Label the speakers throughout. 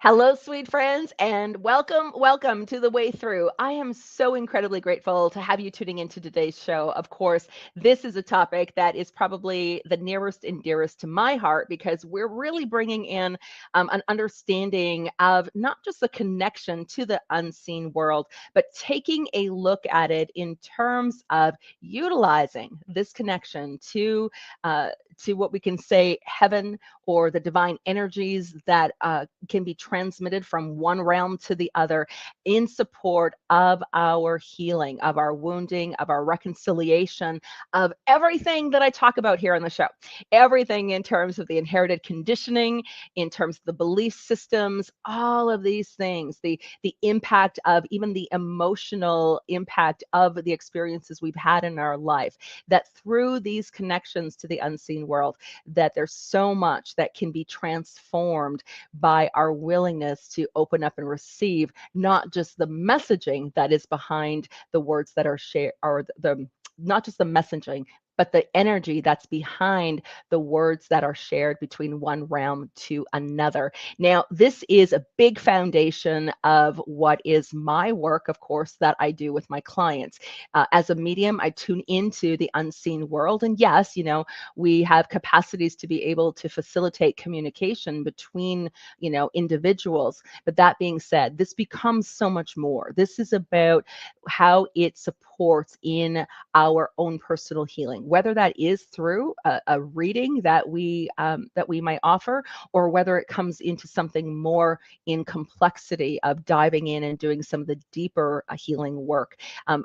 Speaker 1: Hello, sweet friends, and welcome to the way through. I am so incredibly grateful to have you tuning into today's show. Of course, this is a topic that is probably the nearest and dearest to my heart because we're really bringing in an understanding of not just the connection to the unseen world, but taking a look at it in terms of utilizing this connection to what we can say heaven or the divine energies that can be transmitted from one realm to the other in support of our healing, of our wounding, of our reconciliation, of everything that I talk about here on the show. Everything in terms of the inherited conditioning, in terms of the belief systems, all of these things, the impact of even the emotional impact of the experiences we've had in our life, that through these connections to the unseen world, that there's so much that can be transformed by our willingness to open up and receive not just the messaging that is behind the words that are shared, or the not just the messaging, but the energy that's behind the words that are shared between one realm to another. Now, this is a big foundation of what is my work, of course, that I do with my clients. As a medium, I tune into the unseen world. And yes, we have capacities to be able to facilitate communication between, individuals. But that being said, this becomes so much more. This is about how it supports in our own personal healing, whether that is through a reading that we might offer, or whether it comes into something more in complexity of diving in and doing some of the deeper healing work.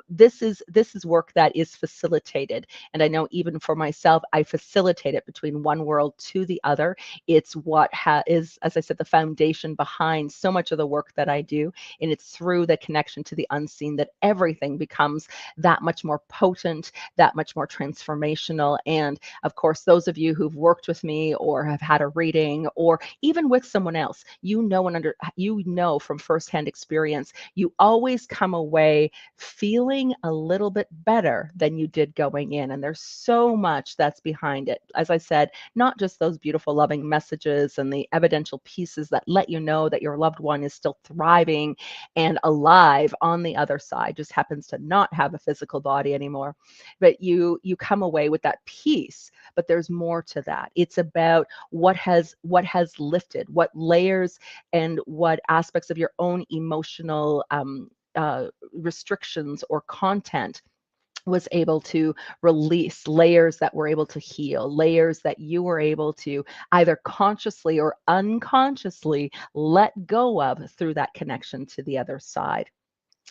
Speaker 1: This is work that is facilitated, and I know even for myself, I facilitate it between one world to the other. It's what is, as I said, the foundation behind so much of the work that I do, and it's through the connection to the unseen that everything becomes that much more potent, that much more transformational. And of course, those of you who've worked with me or have had a reading or even with someone else, you know from firsthand experience, you always come away feeling a little bit better than you did going in. And there's so much that's behind it. As I said, not just those beautiful, loving messages and the evidential pieces that let you know that your loved one is still thriving and alive on the other side, just happens to not have a physical body anymore. But you come away with that peace. But there's more to that. It's about what has lifted, what layers and what aspects of your own emotional restrictions or content was able to release, layers that were able to heal, layers that you were able to either consciously or unconsciously let go of through that connection to the other side.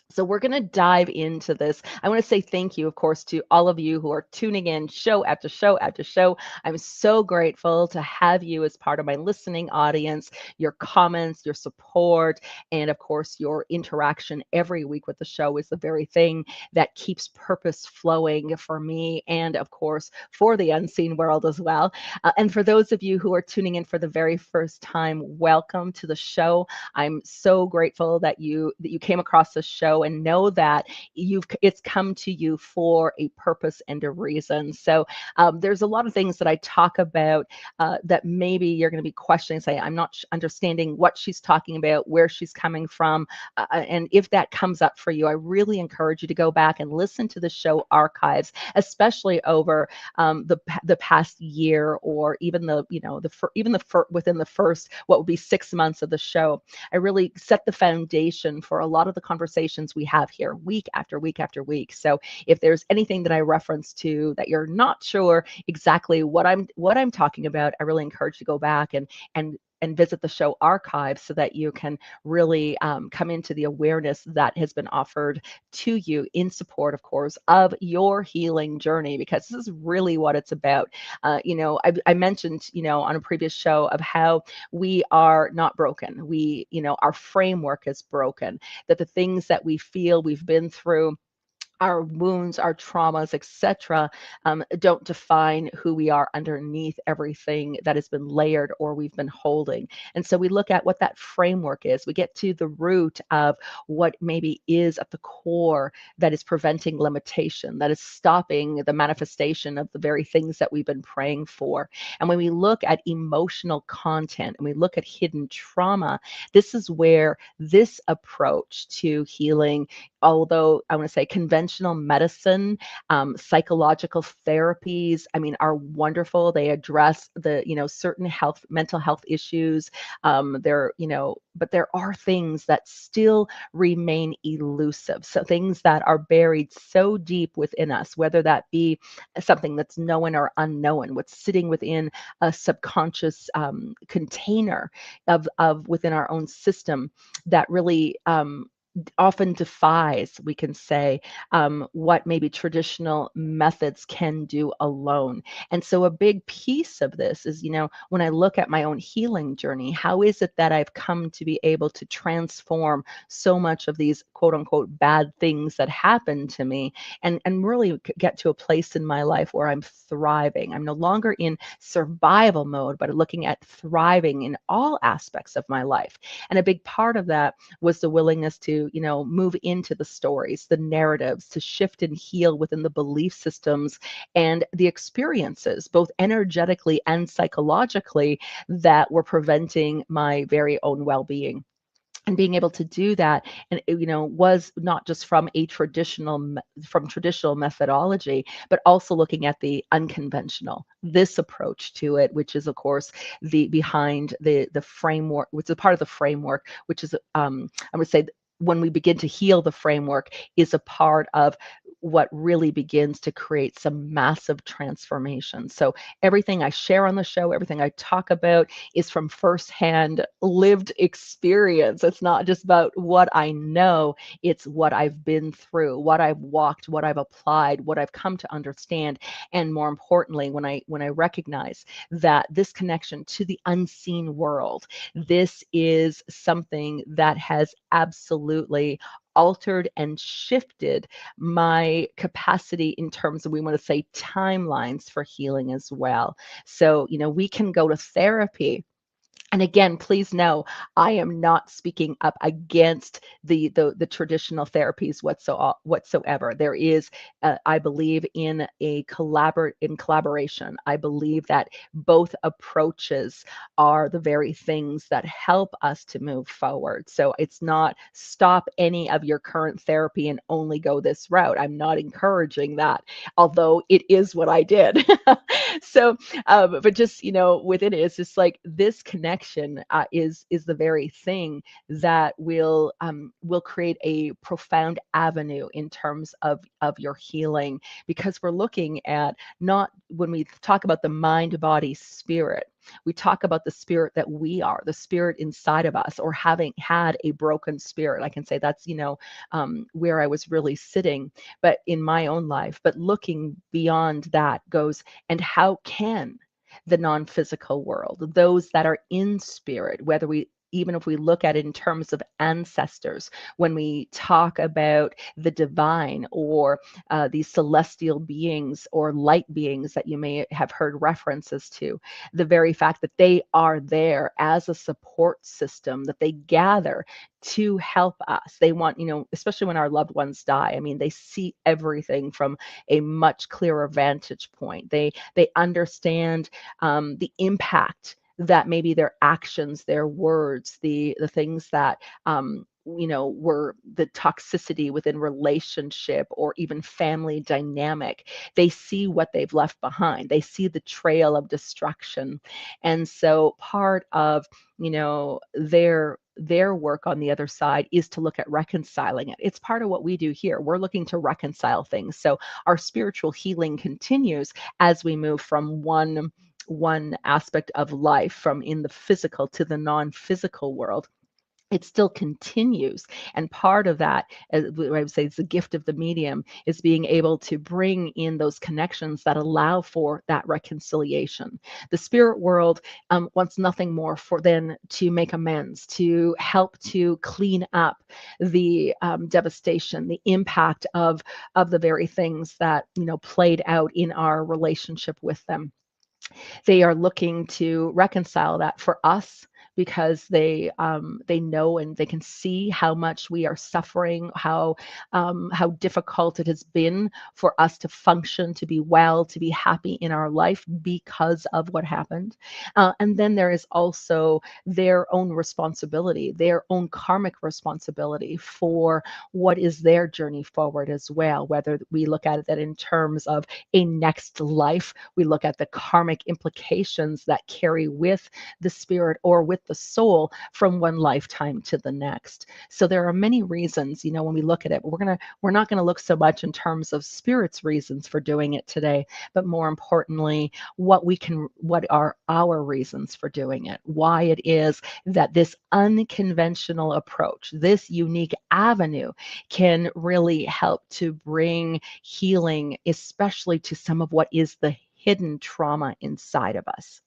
Speaker 1: So we're going to dive into this. I want to say thank you, of course, to all of you who are tuning in show after show after show. I'm so grateful to have you as part of my listening audience, your comments, your support, and of course, your interaction every week with the show is the very thing that keeps purpose flowing for me and, of course, for the unseen world as well. And for those of you who are tuning in for the very first time, welcome to the show. I'm so grateful that you came across this show and know that it's come to you for a purpose and a reason. So there's a lot of things that I talk about that maybe you're going to be questioning, say, I'm not understanding what she's talking about, where she's coming from. And if that comes up for you, I really encourage you to go back and listen to the show archives, especially over the past year, or even within the first what would be 6 months of the show. I really set the foundation for a lot of the conversations we have here week after week after week. So if there's anything that I reference to that you're not sure exactly what I'm talking about, I really encourage you to go back and visit the show archive so that you can really come into the awareness that has been offered to you in support, of course, of your healing journey, because this is really what it's about. I mentioned, on a previous show of how we are not broken. Our framework is broken, that the things that we feel we've been through our wounds, our traumas, etc., don't define who we are underneath everything that has been layered or we've been holding. And so we look at what that framework is. We get to the root of what maybe is at the core that is preventing limitation, that is stopping the manifestation of the very things that we've been praying for. And when we look at emotional content and we look at hidden trauma, this is where this approach to healing, although I want to say conventional medicine, psychological therapies, I mean, are wonderful. They address the, certain mental health issues. But there are things that still remain elusive. So things that are buried so deep within us, whether that be something that's known or unknown, what's sitting within a subconscious container of within our own system that really often defies, we can say, what maybe traditional methods can do alone. And so a big piece of this is, when I look at my own healing journey, how is it that I've come to be able to transform so much of these quote unquote bad things that happen to me, and really get to a place in my life where I'm thriving. I'm no longer in survival mode, but looking at thriving in all aspects of my life. And a big part of that was the willingness to, move into the stories, the narratives, to shift and heal within the belief systems and the experiences, both energetically and psychologically, that were preventing my very own well-being. And being able to do that, and was not just from from traditional methodology, but also looking at the unconventional, this approach to it, which is of course the behind the framework, which is a part of the framework, which is I would say when we begin to heal, the framework is a part of what really begins to create some massive transformation. So everything I share on the show, everything I talk about, is from firsthand lived experience. It's not just about what I know, it's what I've been through, what I've walked, what I've applied, what I've come to understand. And more importantly, when I recognize that this connection to the unseen world, this is something that has absolutely altered and shifted my capacity in terms of, we want to say, timelines for healing as well. So, we can go to therapy. And again, please know, I am not speaking up against the traditional therapies whatsoever. There is, I believe in collaboration. I believe that both approaches are the very things that help us to move forward. So it's not stop any of your current therapy and only go this route. I'm not encouraging that, although it is what I did. So but just, within it, it's just like this connection is the very thing that will create a profound avenue in terms of your healing, because we're looking at, not when we talk about the mind, body, spirit, we talk about the spirit that we are, the spirit inside of us, or having had a broken spirit. I can say that's, where I was really sitting, but in my own life. But looking beyond that goes, and how can the non-physical world, those that are in spirit, whether we, even if we look at it in terms of ancestors, when we talk about the divine, or these celestial beings or light beings that you may have heard references to, the very fact that they are there as a support system, that they gather to help us. They want, especially when our loved ones die, I mean, they see everything from a much clearer vantage point. They understand the impact that maybe their actions, their words, the things that were the toxicity within relationship or even family dynamic. They see what they've left behind. They see the trail of destruction. And so part of, their work on the other side is to look at reconciling it. It's part of what we do here. We're looking to reconcile things. So our spiritual healing continues as we move from one aspect of life, from in the physical to the non-physical world. it still continues. And part of that, what I would say, is the gift of the medium, is being able to bring in those connections that allow for that reconciliation. The spirit world wants nothing more for than to make amends, to help to clean up the devastation, the impact of the very things that played out in our relationship with them. They are looking to reconcile that for us, because they know and they can see how much we are suffering, how difficult it has been for us to function, to be well, to be happy in our life because of what happened. And then there is also their own responsibility, their own karmic responsibility for what is their journey forward as well. Whether we look at it that in terms of a next life, we look at the karmic implications that carry with the spirit or with the soul from one lifetime to the next. So there are many reasons, when we look at it, but we're not going to look so much in terms of spirit's reasons for doing it today, but more importantly, what are our reasons for doing it, why it is that this unconventional approach, this unique avenue, can really help to bring healing, especially to some of what is the hidden trauma inside of us.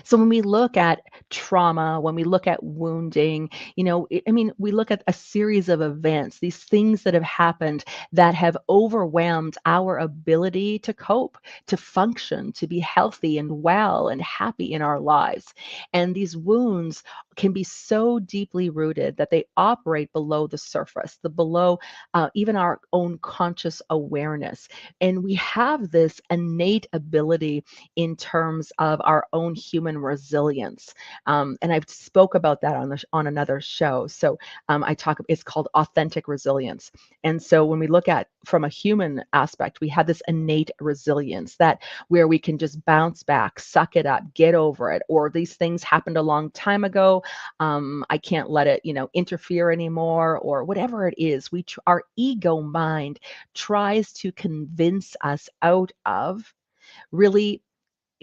Speaker 1: So when we look at trauma, when we look at wounding, we look at a series of events, these things that have happened that have overwhelmed our ability to cope, to function, to be healthy and well and happy in our lives. And these wounds can be so deeply rooted that they operate below the surface, the below even our own conscious awareness. And we have this innate ability in terms of our own human resilience. And I've spoke about that on another show. So I talk. It's called authentic resilience. And so when we look at from a human aspect, we have this innate resilience that where we can just bounce back, suck it up, get over it, or these things happened a long time ago. I can't let it, interfere anymore, or whatever it is. Our ego mind tries to convince us out of really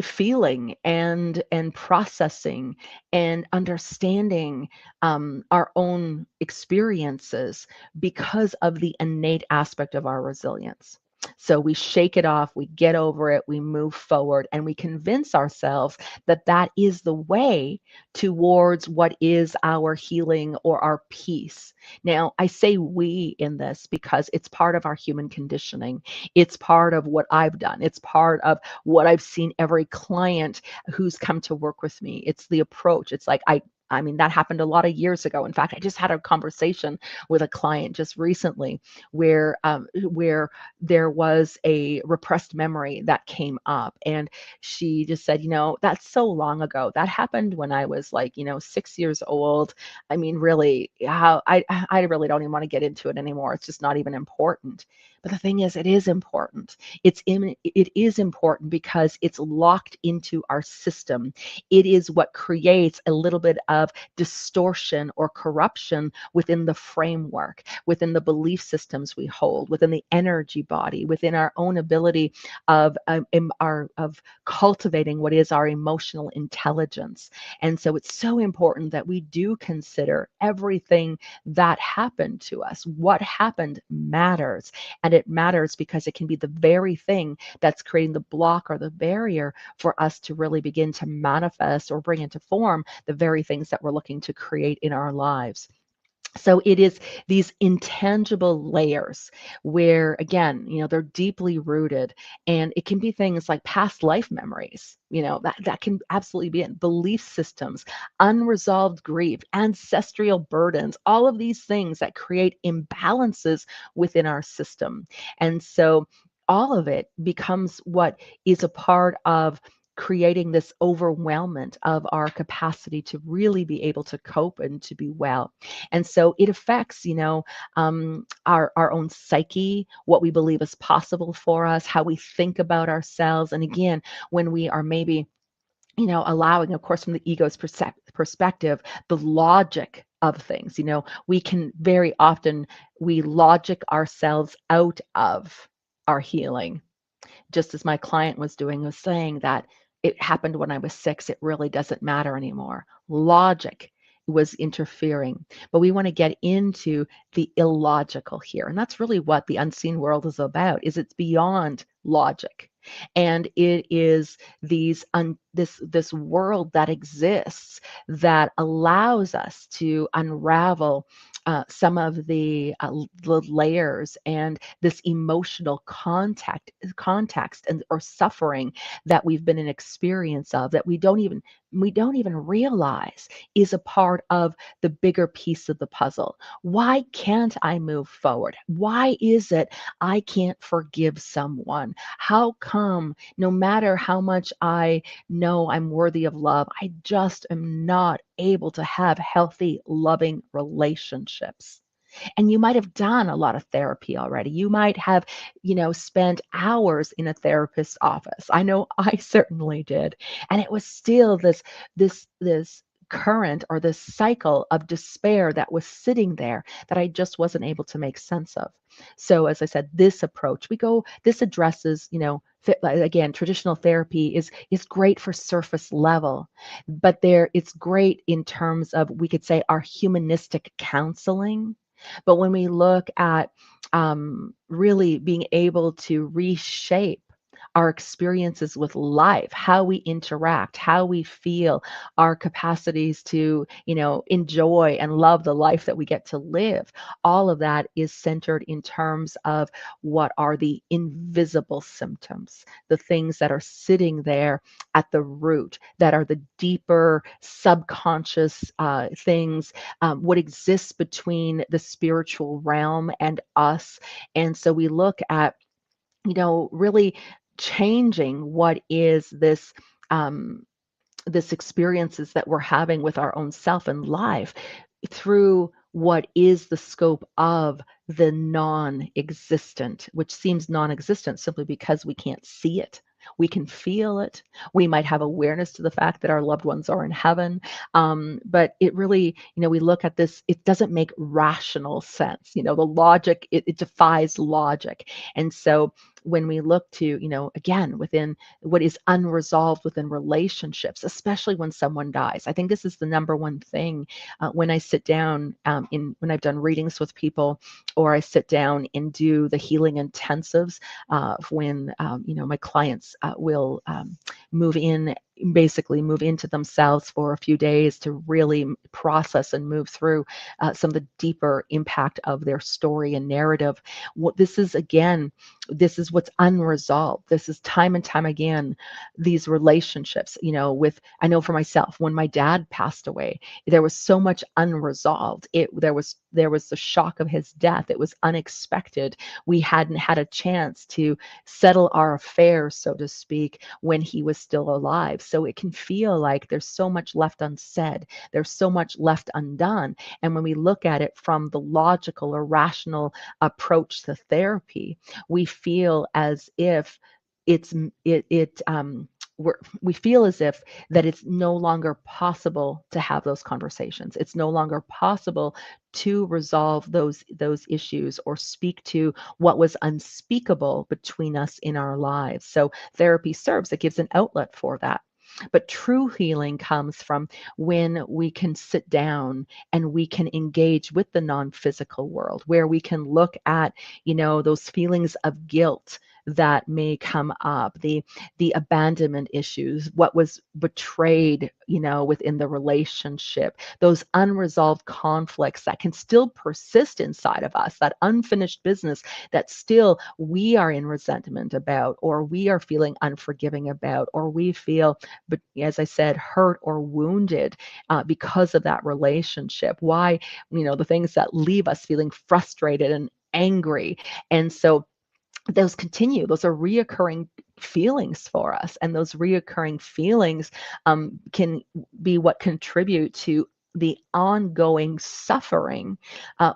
Speaker 1: feeling and processing and understanding our own experiences because of the innate aspect of our resilience. So we shake it off, we get over it, we move forward, and we convince ourselves that that is the way towards what is our healing or our peace. Now, I say we in this because it's part of our human conditioning. It's part of what I've done. It's part of what I've seen every client who's come to work with me. It's the approach. It's like I mean, that happened a lot of years ago. In fact, I just had a conversation with a client just recently where there was a repressed memory that came up, and she just said, that's so long ago. That happened when I was like, 6 years old. I mean, really, how I really don't even want to get into it anymore. It's just not even important. But the thing is, it is important. It is important because it's locked into our system. It is what creates a little bit of distortion or corruption within the framework, within the belief systems we hold, within the energy body, within our own ability of cultivating what is our emotional intelligence. And so it's so important that we do consider everything that happened to us. What happened matters. And it matters because it can be the very thing that's creating the block or the barrier for us to really begin to manifest or bring into form the very things that we're looking to create in our lives. So it is these intangible layers where, again, they're deeply rooted, and it can be things like past life memories, that can absolutely be it. Belief systems, unresolved grief, ancestral burdens, all of these things that create imbalances within our system. And so all of it becomes what is a part of creating this overwhelmment of our capacity to really be able to cope and to be well. And so it affects, our own psyche, what we believe is possible for us, how we think about ourselves. And again, when we are maybe, allowing, of course, from the ego's perspective, the logic of things, we can very often, we logic ourselves out of our healing, just as my client was doing, was saying that it happened when I was 6. It really doesn't matter anymore. Logic was interfering. But we want to get into the illogical here. And that's really what the unseen world is about, is it's beyond logic. And it is this world that exists that allows us to unravel some of the layers and this emotional context and or suffering that we've been in experience of that we don't even realize is a part of the bigger piece of the puzzle. Why can't I move forward? Why is it I can't forgive someone? How come no matter how much I know I'm worthy of love, I just am not able to have healthy, loving relationships? And you might have done a lot of therapy already. You might have, spent hours in a therapist's office. I know I certainly did. And it was still this current or this cycle of despair that was sitting there that I just wasn't able to make sense of. So as I said, this approach, this addresses, like, again, traditional therapy is great for surface level, but it's great in terms of, we could say, our humanistic counseling. But when we look at really being able to reshape our experiences with life, how we interact, how we feel, our capacities to, enjoy and love the life that we get to live, all of that is centered in terms of what are the invisible symptoms, the things that are sitting there at the root, that are the deeper subconscious things, what exists between the spiritual realm and us. And so we look at, really changing what is um, this experiences that we're having with our own self and life through what is the scope of the non-existent, which seems non-existent simply because we can't see it. We can feel it. We might have awareness to the fact that our loved ones are in heaven. But it really, we look at this, it doesn't make rational sense. The logic, it defies logic. And so when we look to, again, within what is unresolved within relationships, especially when someone dies, I think this is the number one thing when I sit down when I've done readings with people, or I sit down and do the healing intensives when my clients will basically move into themselves for a few days to really process and move through some of the deeper impact of their story and narrative. This is what's unresolved. This is time and time again, these relationships, I know for myself, when my dad passed away, there was so much unresolved. There was the shock of his death. It was unexpected. We hadn't had a chance to settle our affairs, so to speak, when he was still alive. So it can feel like there's so much left unsaid. There's so much left undone. And when we look at it from the logical or rational approach to therapy, we feel as if it's it it we feel as if that it's no longer possible to have those conversations. It's no longer possible to resolve those issues or speak to what was unspeakable between us in our lives. So therapy serves, it gives an outlet for that. But true healing comes from when we can sit down and we can engage with the non-physical world, where we can look at, those feelings of guilt that may come up, the abandonment issues, what was betrayed, within the relationship, those unresolved conflicts that can still persist inside of us, that unfinished business that still we are in resentment about, or we are feeling unforgiving about, or we feel, but as I said, hurt or wounded because of that relationship. Why, the things that leave us feeling frustrated and angry. And so those continue. Those are reoccurring feelings for us. And those reoccurring feelings can be what contribute to the ongoing suffering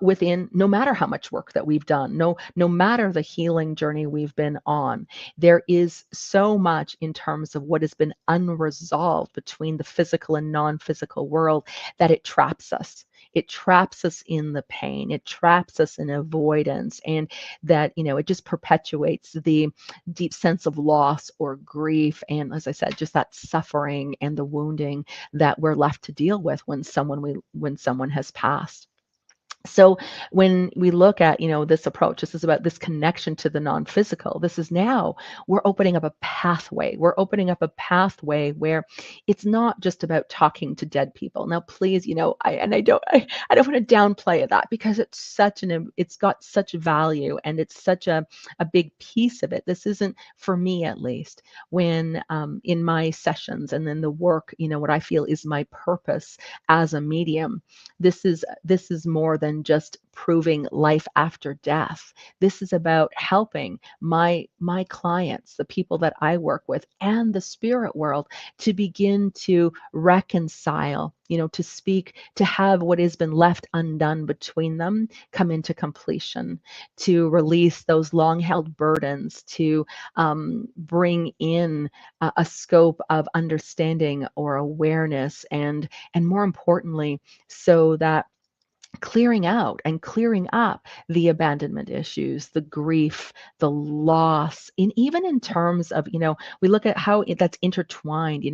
Speaker 1: within, no matter how much work that we've done, no matter the healing journey we've been on. There is so much in terms of what has been unresolved between the physical and non-physical world that it traps us. It traps us in the pain. It traps us in avoidance. And that, it just perpetuates the deep sense of loss or grief. And as I said, just that suffering and the wounding that we're left to deal with when someone has passed. So when we look at, this approach, this is about this connection to the non-physical. This is now we're opening up a pathway. We're opening up a pathway where it's not just about talking to dead people. Now, please, I don't want to downplay that because it's got such value and it's such a big piece of it. This isn't for me, at least, when in my sessions and then the work, what I feel is my purpose as a medium. This is more than just proving life after death. This is about helping my clients, the people that I work with, and the spirit world to begin to reconcile, to speak, to have what has been left undone between them come into completion, to release those long held burdens, to bring in a scope of understanding or awareness, and more importantly, so that clearing out and clearing up the abandonment issues, the grief, the loss, and even in terms of, we look at how that's intertwined,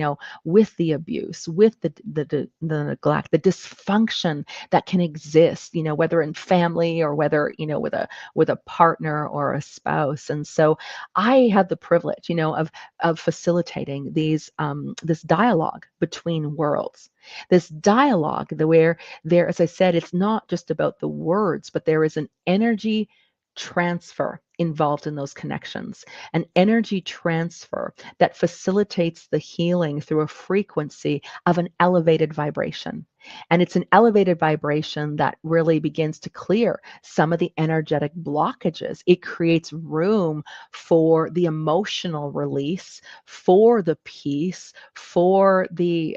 Speaker 1: with the abuse, with the neglect, the dysfunction that can exist, whether in family or whether, with a partner or a spouse. And so I have the privilege, of facilitating this dialogue between worlds, this dialogue where there, as I said, it's not just about the words, but there is an energy transfer involved in those connections, an energy transfer that facilitates the healing through a frequency of an elevated vibration. And it's an elevated vibration that really begins to clear some of the energetic blockages. It creates room for the emotional release, for the peace, for the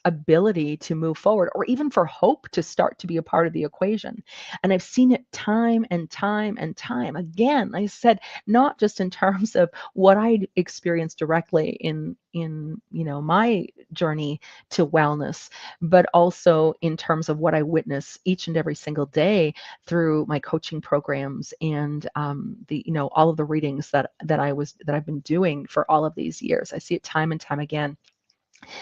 Speaker 1: ability to move forward, or even for hope to start to be a part of the equation. And I've seen it time and time and time again. I said, not just in terms of what I experienced directly in my journey to wellness, but also in terms of what I witness each and every single day through my coaching programs and the all of the readings that I've been doing for all of these years. I see it time and time again.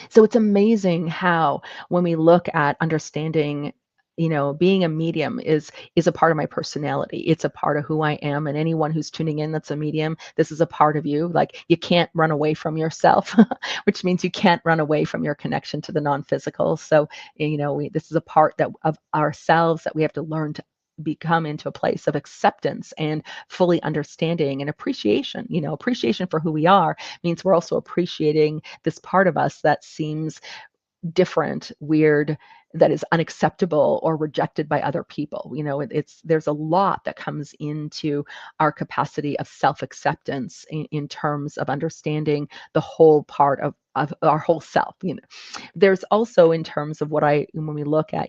Speaker 1: So it's amazing how when we look at understanding, being a medium is a part of my personality. It's a part of who I am. And anyone who's tuning in that's a medium, this is a part of you. Like, you can't run away from yourself, which means you can't run away from your connection to the non-physical. So, this is a part of ourselves that we have to learn to become into a place of acceptance and fully understanding and appreciation. Appreciation for who we are means we're also appreciating this part of us that seems different, weird, that is unacceptable or rejected by other people. There's a lot that comes into our capacity of self-acceptance in terms of understanding the whole part of our whole self. There's also in terms of when we look at,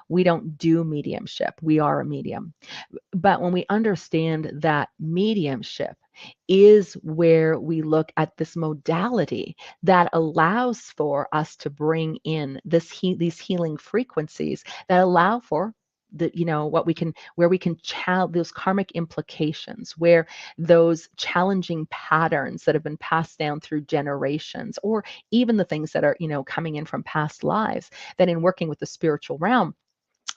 Speaker 1: we don't do mediumship, we are a medium. But when we understand that mediumship is where we look at this modality that allows for us to bring in these healing frequencies that allow for what we can where we can those karmic implications, where those challenging patterns that have been passed down through generations, or even the things that are coming in from past lives, that in working with the spiritual realm,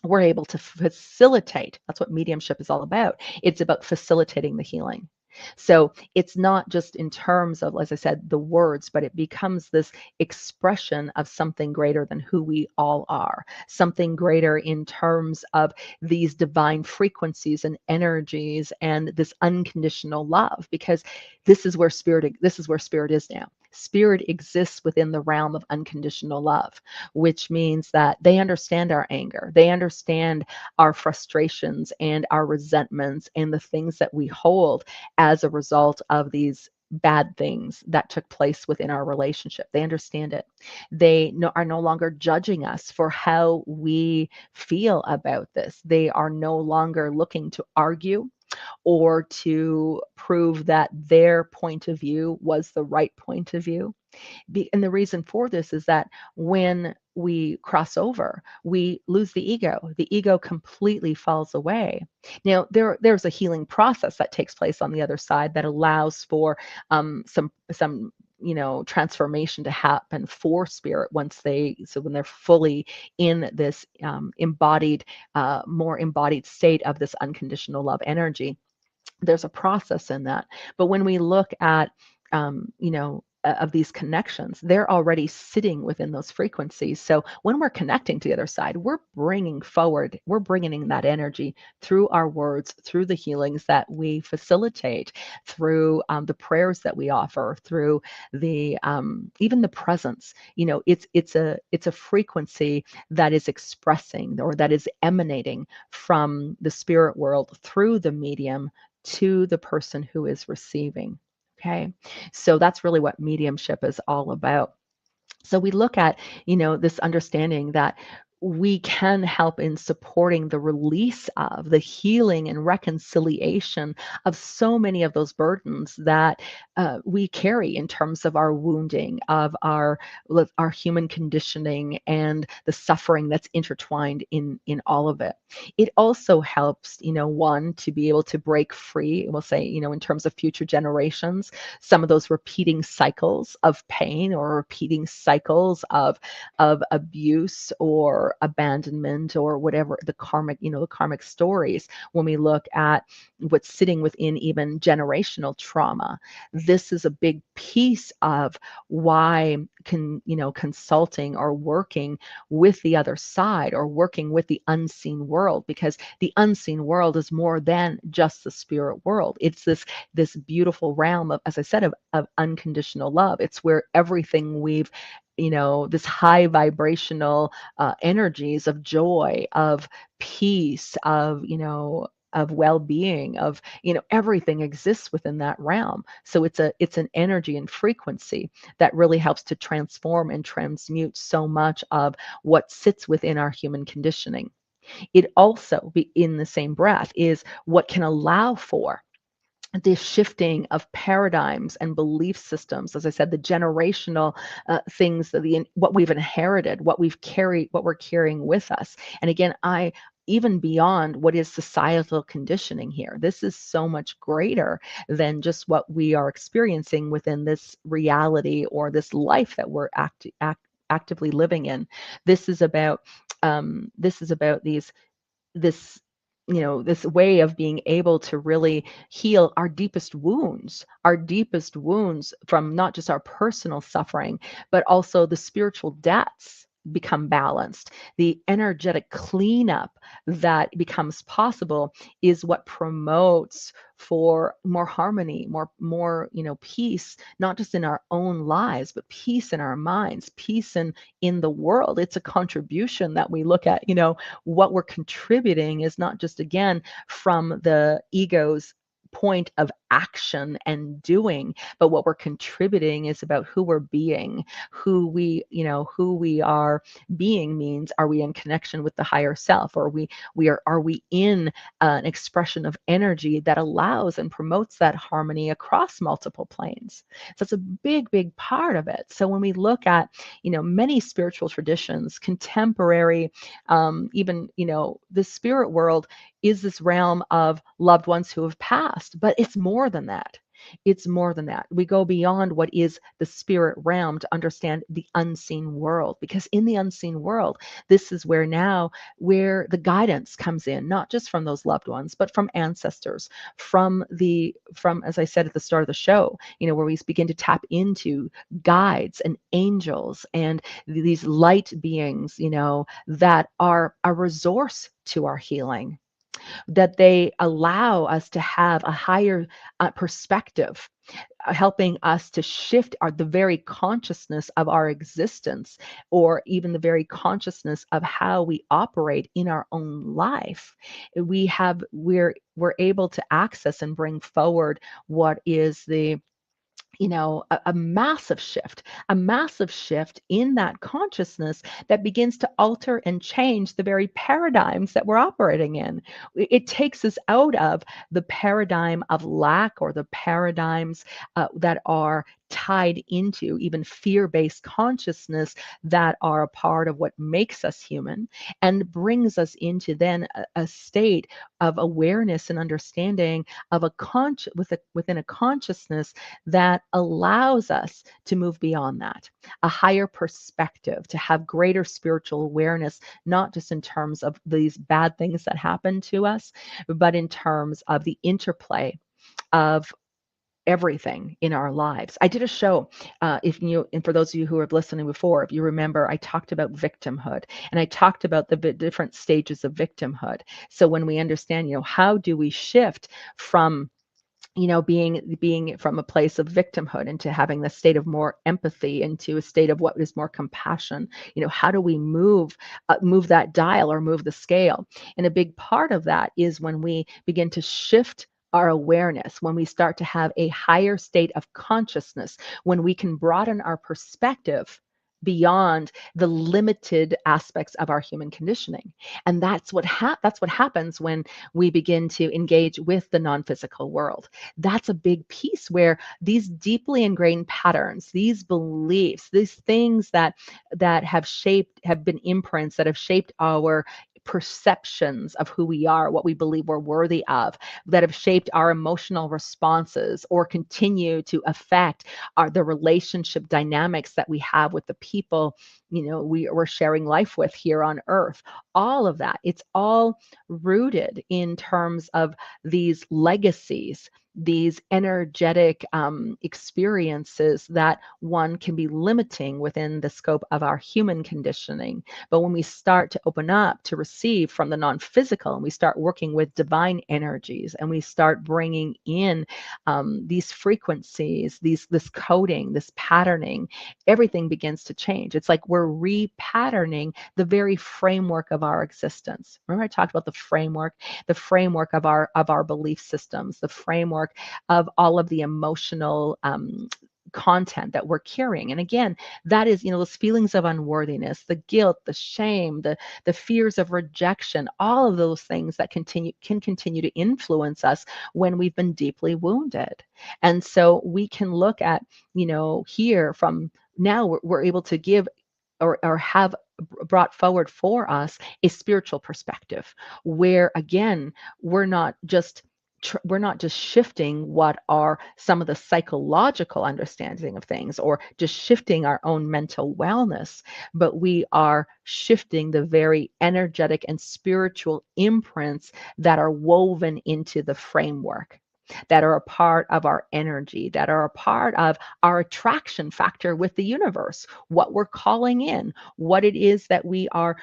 Speaker 1: we're able to facilitate. That's what mediumship is all about. It's about facilitating the healing. So it's not just in terms of, as I said, the words, but it becomes this expression of something greater than who we all are, something greater in terms of these divine frequencies and energies and this unconditional love, because this is where spirit is now. Spirit exists within the realm of unconditional love, which means that they understand our anger. They understand our frustrations and our resentments and the things that we hold as a result of these bad things that took place within our relationship. They understand it. They are no longer judging us for how we feel about this. They are no longer looking to argue or to prove that their point of view was the right point of view. And the reason for this is that when we cross over, we lose the ego. The ego completely falls away. Now, there's a healing process that takes place on the other side that allows for some transformation to happen for spirit when they're fully in this embodied, more embodied state of this unconditional love energy. There's a process in that. But when we look at, of these connections, they're already sitting within those frequencies. So when we're connecting to the other side, we're bringing in that energy through our words, through the healings that we facilitate, through the prayers that we offer, through the even the presence. It's a frequency that is expressing or that is emanating from the spirit world through the medium to the person who is receiving. Okay. So that's really what mediumship is all about. So we look at, this understanding that we can help in supporting the release of the healing and reconciliation of so many of those burdens that we carry in terms of our wounding, of our human conditioning, and the suffering that's intertwined in all of it. It also helps, one, to be able to break free. We'll say, in terms of future generations, some of those repeating cycles of pain or repeating cycles of abuse or abandonment or whatever the karmic stories. When we look at what's sitting within even generational trauma, this is a big piece of why consulting or working with the other side or working with the unseen world, because the unseen world is more than just the spirit world. It's this beautiful realm of, as I said, of unconditional love. It's where everything we've this high vibrational energies of joy, of peace, of well-being, of everything exists within that realm. So it's an energy and frequency that really helps to transform and transmute so much of what sits within our human conditioning. It also, in the same breath, is what can allow for this shifting of paradigms and belief systems. As I said, the generational things, what we've inherited, what we've carried, what we're carrying with us. And again, even beyond what is societal conditioning here, this is so much greater than just what we are experiencing within this reality or this life that we're actively living in. This is about this this way of being able to really heal our deepest wounds from not just our personal suffering, but also the spiritual debts become balanced. The energetic cleanup that becomes possible is what promotes for more harmony, more peace, not just in our own lives, but peace in our minds, peace in the world. It's a contribution that we look at. What we're contributing is not just, again, from the ego's point of action and doing, but what we're contributing is about who we're being, who we are being. Means, are we in connection with the higher self, or are we in an expression of energy that allows and promotes that harmony across multiple planes? So it's a big part of it. So when we look at many spiritual traditions, contemporary, even the spirit world is this realm of loved ones who have passed, but it's more than that. It's more than that. We go beyond what is the spirit realm to understand the unseen world, because in the unseen world, this is where the guidance comes in, not just from those loved ones, but from ancestors, from, as I said at the start of the show, where we begin to tap into guides and angels and these light beings, that are a resource to our healing, that they allow us to have a higher perspective, helping us to shift the very consciousness of our existence, or even the very consciousness of how we operate in our own life. We're able to access and bring forward what is a massive shift in that consciousness that begins to alter and change the very paradigms that we're operating in. It takes us out of the paradigm of lack, or the paradigms that are tied into even fear-based consciousness that are a part of what makes us human and brings us into then a state of awareness and understanding of within a consciousness that allows us to move beyond that, a higher perspective, to have greater spiritual awareness, not just in terms of these bad things that happen to us, but in terms of the interplay of everything in our lives. I did a show, if you, and for those of you who have listening before, if you remember, I talked about victimhood and I talked about the different stages of victimhood. So when we understand, how do we shift from being from a place of victimhood into having the state of more empathy, into a state of what is more compassion. How do we move that dial or move the scale? And a big part of that is when we begin to shift our awareness, when we start to have a higher state of consciousness, when we can broaden our perspective beyond the limited aspects of our human conditioning. And that's what happens when we begin to engage with the non-physical world. That's a big piece where these deeply ingrained patterns, these beliefs, these things that have been imprints that have shaped our perceptions of who we are, what we believe we're worthy of, that have shaped our emotional responses or continue to affect the relationship dynamics that we have with the people we're sharing life with here on earth. All of that, it's all rooted in terms of these legacies, these energetic experiences that one can be limiting within the scope of our human conditioning. But when we start to open up to receive from the non-physical, and we start working with divine energies, and we start bringing in these frequencies, this coding, this patterning, everything begins to change. It's like we're repatterning the very framework of our existence. Remember I talked about the framework of our belief systems, the framework of all of the emotional content that we're carrying. And again, that is, those feelings of unworthiness, the guilt, the shame, the fears of rejection, all of those things that can continue to influence us when we've been deeply wounded. And so we can look at, here from now we're able to give or have brought forward for us a spiritual perspective where again we're not just shifting what are some of the psychological understanding of things or just shifting our own mental wellness, but we are shifting the very energetic and spiritual imprints that are woven into the framework, that are a part of our energy, that are a part of our attraction factor with the universe, what we're calling in, what it is that we are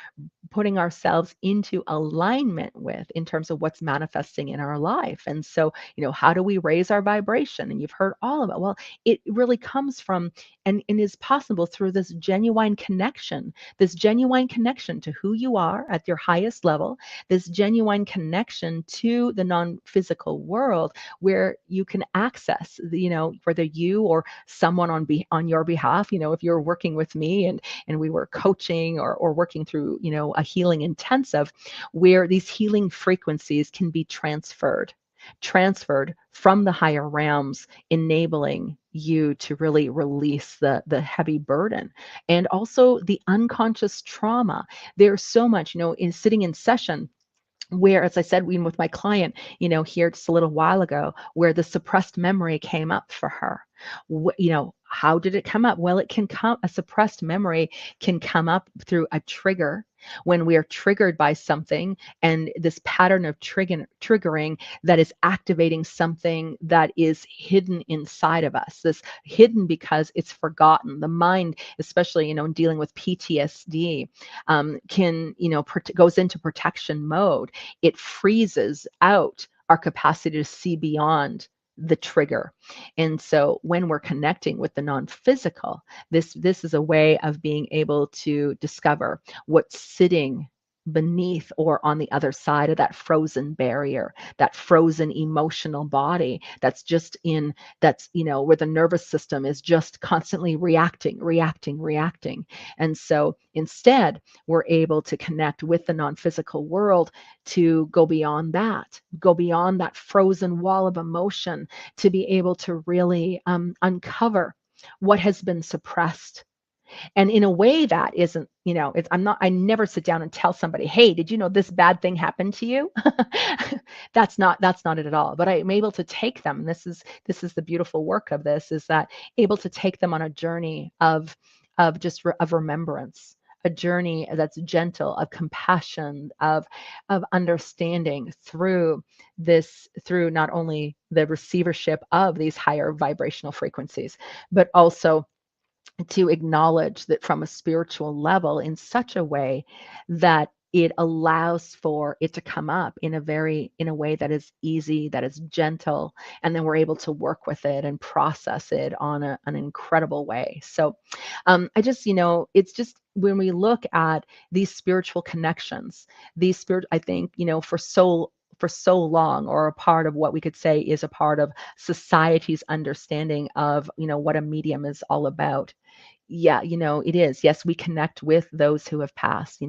Speaker 1: putting ourselves into alignment with in terms of what's manifesting in our life. And so, how do we raise our vibration? And you've heard all of it. Well, it really comes from and is possible through this genuine connection to who you are at your highest level, this genuine connection to the non-physical world where you can access, whether you or someone on your behalf, if you're working with me and we were coaching or working through, a healing intensive, where these healing frequencies can be transferred from the higher realms, enabling you to really release the heavy burden and also the unconscious trauma. There's so much, in sitting in session where, as I said, with my client, here just a little while ago, where the suppressed memory came up for her. How did it come up? Well, a suppressed memory can come up through a trigger when we are triggered by something, and this pattern of triggering that is activating something that is hidden inside of us, this hidden because it's forgotten. The mind, especially, in dealing with PTSD, goes into protection mode. It freezes out our capacity to see beyond the trigger. And so when we're connecting with the non-physical, this is a way of being able to discover what's sitting beneath or on the other side of that frozen barrier, that frozen emotional body where the nervous system is just constantly reacting. And so instead, we're able to connect with the non-physical world to go beyond that frozen wall of emotion, to be able to really uncover what has been suppressed. And in a way that isn't, it's I never sit down and tell somebody, "Hey, did you know this bad thing happened to you?" That's not it at all. But I'm able to take them, and this is the beautiful work of this, is that able to take them on a journey of remembrance, a journey that's gentle, of compassion, of understanding through not only the receivership of these higher vibrational frequencies, but also to acknowledge that from a spiritual level in such a way that it allows for it to come up in a way that is easy, that is gentle, and then we're able to work with it and process it on an incredible way. So I just, it's just when we look at these spiritual connections, I think, for so long, or a part of what we could say is a part of society's understanding of, what a medium is all about. Yeah, it is. Yes, we connect with those who have passed.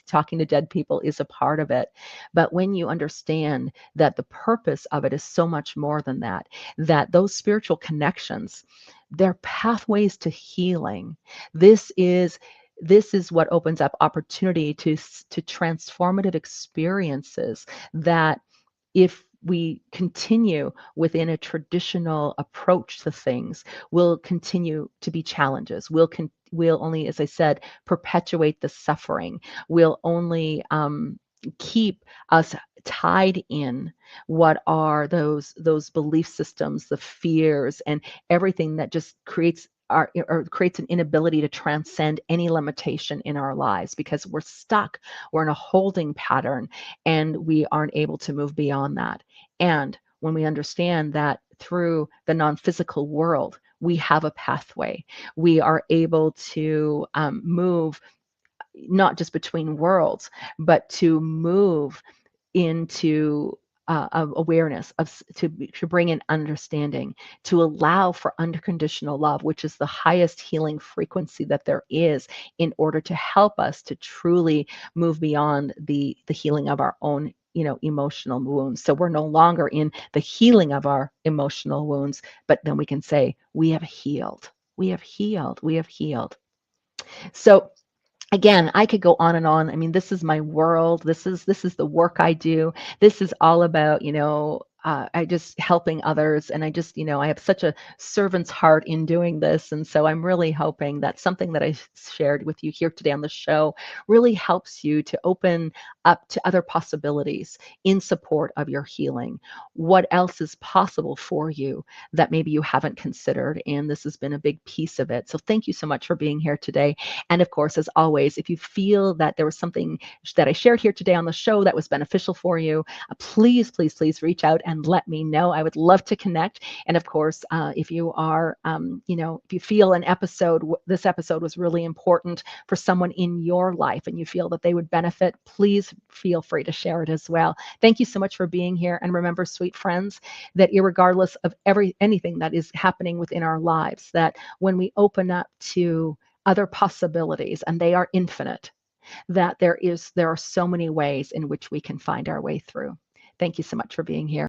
Speaker 1: Talking to dead people is a part of it. But when you understand that the purpose of it is so much more than that, that those spiritual connections, they're pathways to healing. This is this is what opens up opportunity to transformative experiences that, if we continue within a traditional approach to things, will continue to be challenges. Will only, as I said, perpetuate the suffering. Will only keep us tied in what are those belief systems, the fears, and everything that just creates an inability to transcend any limitation in our lives, because we're stuck. We're in a holding pattern, and we aren't able to move beyond that. And when we understand that through the non-physical world, we have a pathway, we are able to move not just between worlds, but to move into of awareness, to bring in understanding, to allow for unconditional love, which is the highest healing frequency that there is, in order to help us to truly move beyond the healing of our own, emotional wounds. So we're no longer in the healing of our emotional wounds, but then we can say, we have healed, we have healed, we have healed. So again, I could go on and on. I mean, this is my world. This is the work I do. This is all about, I just helping others. And I just, I have such a servant's heart in doing this. And so I'm really hoping that something that I shared with you here today on the show really helps you to open up to other possibilities in support of your healing. What else is possible for you that maybe you haven't considered? And this has been a big piece of it. So thank you so much for being here today. And of course, as always, if you feel that there was something that I shared here today on the show that was beneficial for you, please, please, please reach out and let me know. I would love to connect. And of course, if you are, if you feel this episode was really important for someone in your life, and you feel that they would benefit, please feel free to share it as well. Thank you so much for being here. And remember, sweet friends, that irregardless of anything that is happening within our lives, that when we open up to other possibilities, and they are infinite, that there are so many ways in which we can find our way through. Thank you so much for being here.